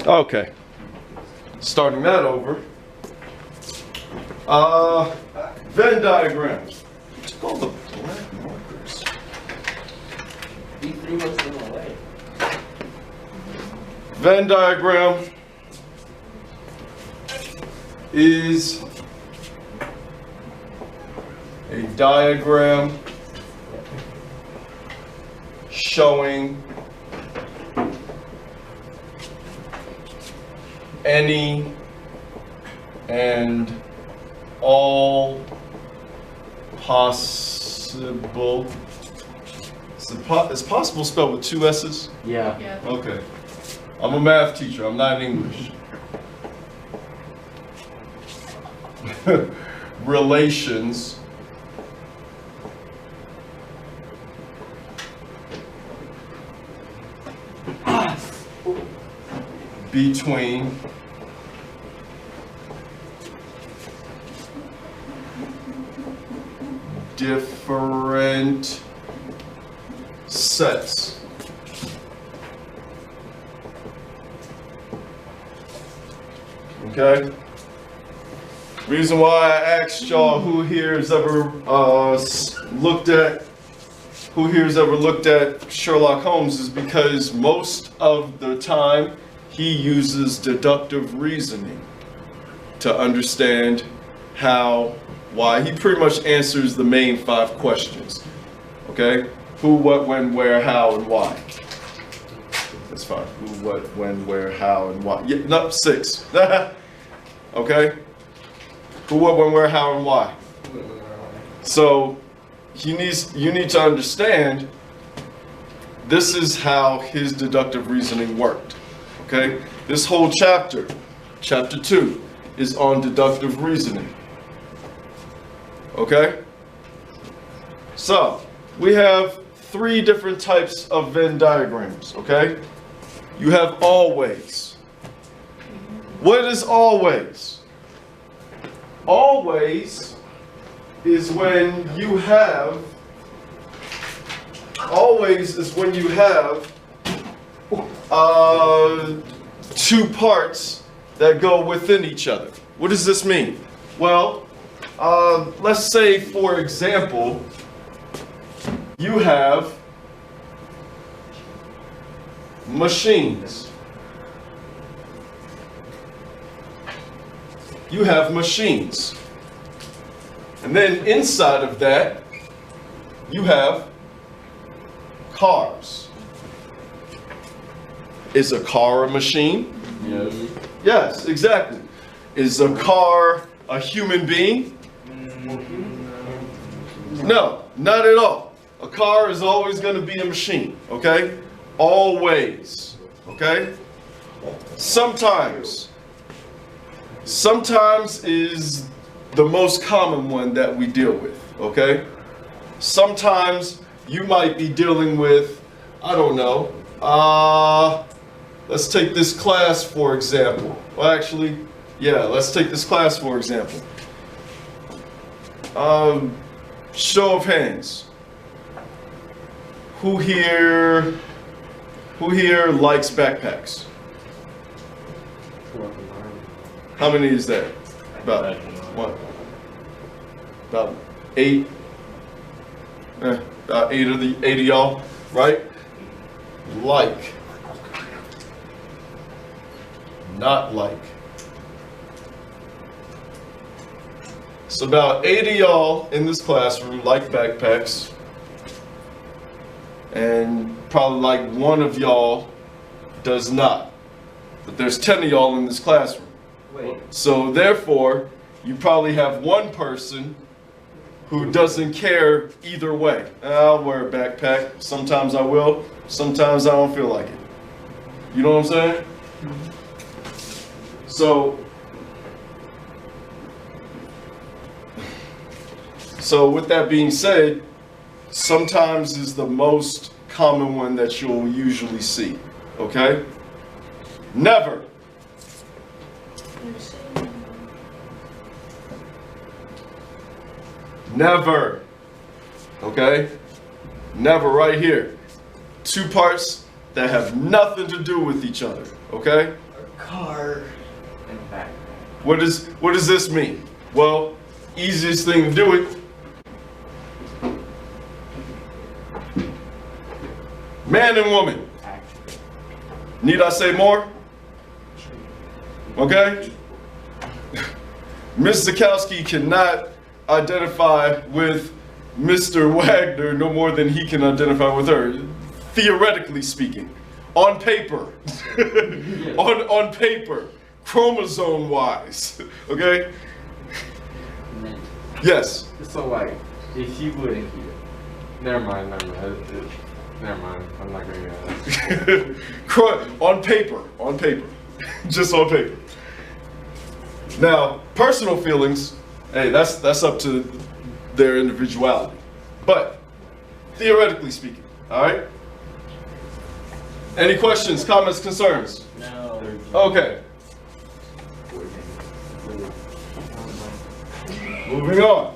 Okay. Starting that over. Venn diagram. Took all the black markers. You threw most of them away. Venn diagram is a diagram showing any and all possible. Is possible spelled with 2 S's? Yeah. Okay. I'm a math teacher, I'm not in English. Relations between different sets. Okay? Reason why I asked y'all who here has ever looked at Sherlock Holmes is because most of the time he uses deductive reasoning to understand why. He pretty much answers the main 5 questions. Okay? Who, what, when, where, how, and why. That's fine. Who, what, when, where, how, and why. Yeah, no, 6. Okay? Who, what, when, where, how, and why. So you need to understand this is how his deductive reasoning worked. Okay? This whole chapter 2, is on deductive reasoning. Okay? So we have 3 different types of Venn diagrams. Okay? You have always. What is always? Always is when you have 2 parts that go within each other. What does this mean? Well, let's say, for example, you have machines. You have machines. And then inside of that, you have cars. Is a car a machine? Yes. Yes, exactly. Is a car a human being? No, not at all. A car is always going to be a machine, okay? Always, okay? Sometimes is the most common one that we deal with, okay? Sometimes you might be dealing with, I don't know, let's take this class for example. Well, actually, yeah, let's take this class for example. Show of hands. Who here likes backpacks? How many is that? About what? About 8? About 8 of y'all, right? Like. Not like. So about 8 of y'all in this classroom like backpacks. And probably like 1 of y'all does not. But there's 10 of y'all in this classroom. Wait. So therefore, you probably have 1 person who doesn't care either way. I'll wear a backpack. Sometimes I will. Sometimes I don't feel like it. You know what I'm saying? So with that being said, sometimes is the most common one that you'll usually see. Okay? Never. Never. Okay? Never right here. 2 parts that have nothing to do with each other. Okay? car in the back. What does this mean? Well, easiest thing to do it. Man and woman. Need I say more? Okay? Ms. Zakowski cannot identify with Mr. Wagner no more than he can identify with her, theoretically speaking. On paper. on paper. Chromosome-wise. Okay? Yes. So like, if he would, never mind. Never mind. I'm not gonna go. On paper. Just on paper. Now, personal feelings, hey, that's up to their individuality. But theoretically speaking, all right? Any questions, comments, concerns? No. Okay. Moving on.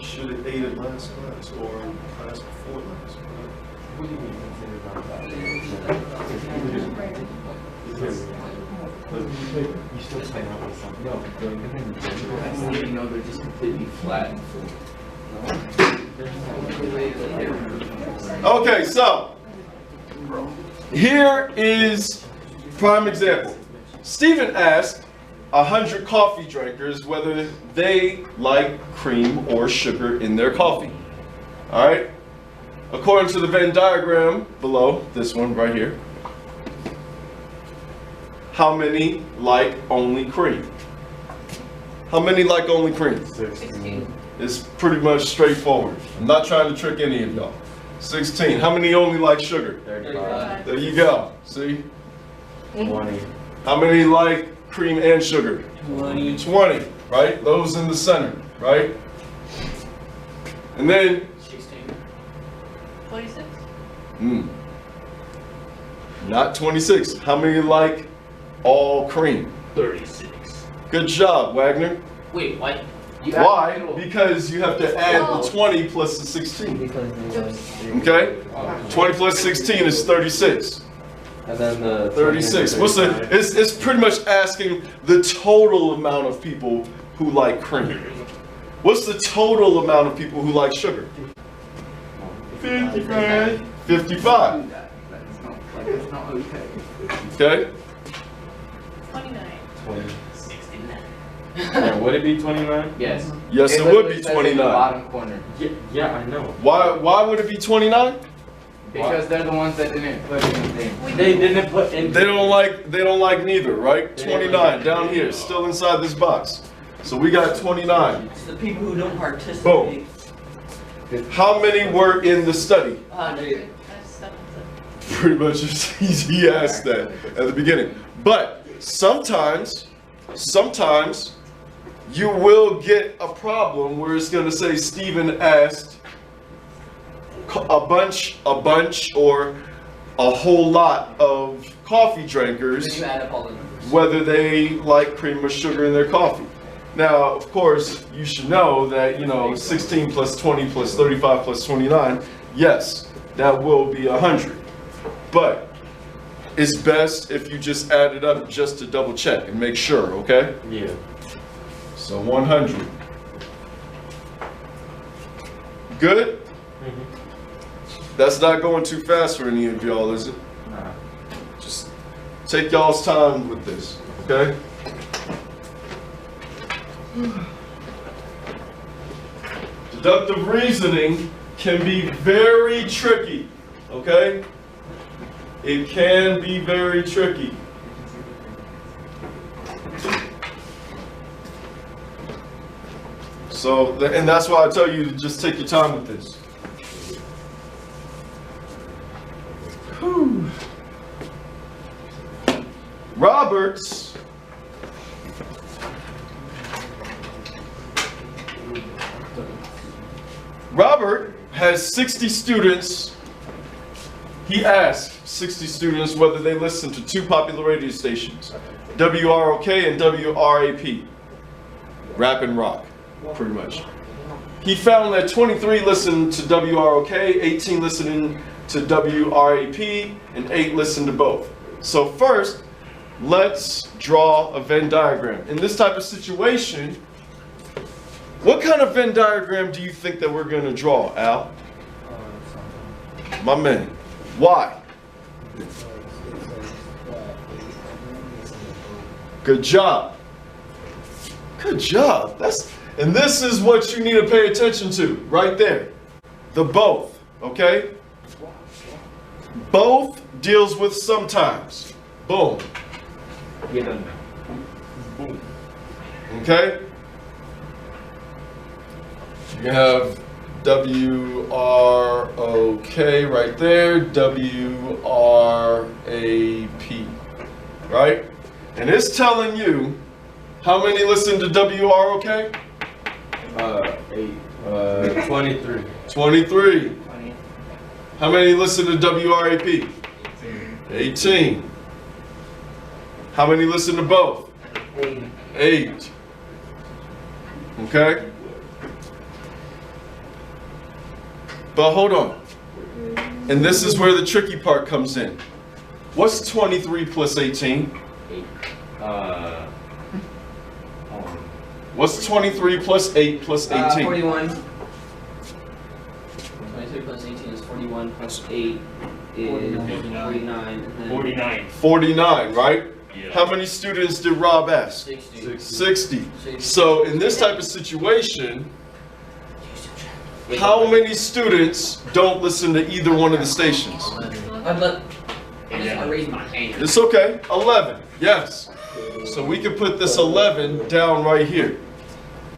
Should have ate it last class or class before last. What do you mean consider about that? You still playing out with something? No, You know, they're just completely flat and full. Okay, so here is prime example. Stephen asked 100 coffee drinkers whether they like cream or sugar in their coffee. All right? According to the Venn diagram below, this one right here, how many like only cream? How many like only cream? 16. It's pretty much straightforward. I'm not trying to trick any of y'all. 16. How many only like sugar? 35. There you go. See? 20. How many like cream and sugar? 20. 20, right? Those in the center, right? And then, 16. 26. Not 26. How many like all cream? 36. Good job, Wagner. Wait, what? Why? Because you have to add the 20 plus the 16. Okay? 20 plus 16 is 36. And then the 36. What's the? It's pretty much asking the total amount of people who like cream. What's the total amount of people who like sugar? 55. 55. That's not okay. Okay? 29. 20. 69. Yeah, would it be 29? Yes. Yes, it would be 29. Bottom corner. Yeah, I know. Why would it be 29? Because they're the ones that didn't put anything. They didn't put in. They don't like neither, right? 29 down here, still inside this box. So we got 29. It's the people who don't participate. How many were in the study? 100. That's 7. Pretty much he asked that at the beginning. But sometimes you will get a problem where it's gonna say Stephen asked a bunch, or a whole lot of coffee drinkers Then you add up all the numbers. whether they like cream or sugar in their coffee. Now, of course, you should know that, 16 plus 20 plus 35 plus 29, yes, that will be 100. But it's best if you just add it up just to double check and make sure, okay? Yeah. So 100. Good? That's not going too fast for any of y'all, is it? Nah. Just take y'all's time with this, okay? Deductive reasoning can be very tricky, okay? It can be very tricky. So, and that's why I tell you to just take your time with this. Whew. Robert has 60 students. He asked 60 students whether they listen to two popular radio stations, WROK and WRAP, rap and rock, pretty much. he found that 23 listened to WROK, 18 listening to WRAP, and 8 listened to both. So first, let's draw a Venn diagram. In this type of situation, what kind of Venn diagram do you think that we're going to draw, Al? My man. Why? Good job. Good job. And this is what you need to pay attention to right there. The both, okay? Both deals with sometimes. Boom. Get done. Boom. Okay? You have WROK right there, WRAP, right? And it's telling you how many listen to WROK? 23. 23. How many listen to WRAP? 18. How many listen to both? 8. Okay? But hold on. And this is where the tricky part comes in. What's 23 plus 18? What's 23 plus 8 plus 18? 41. 23 plus 18 is 41 plus 8 is 49. And then 49. 49, right? Yeah. How many students did Rob ask? 60. 60. So in this type of situation, how many students don't listen to either one of the stations? I just want to raise my hand. It's okay. 11. Yes. So we can put this 11 down right here.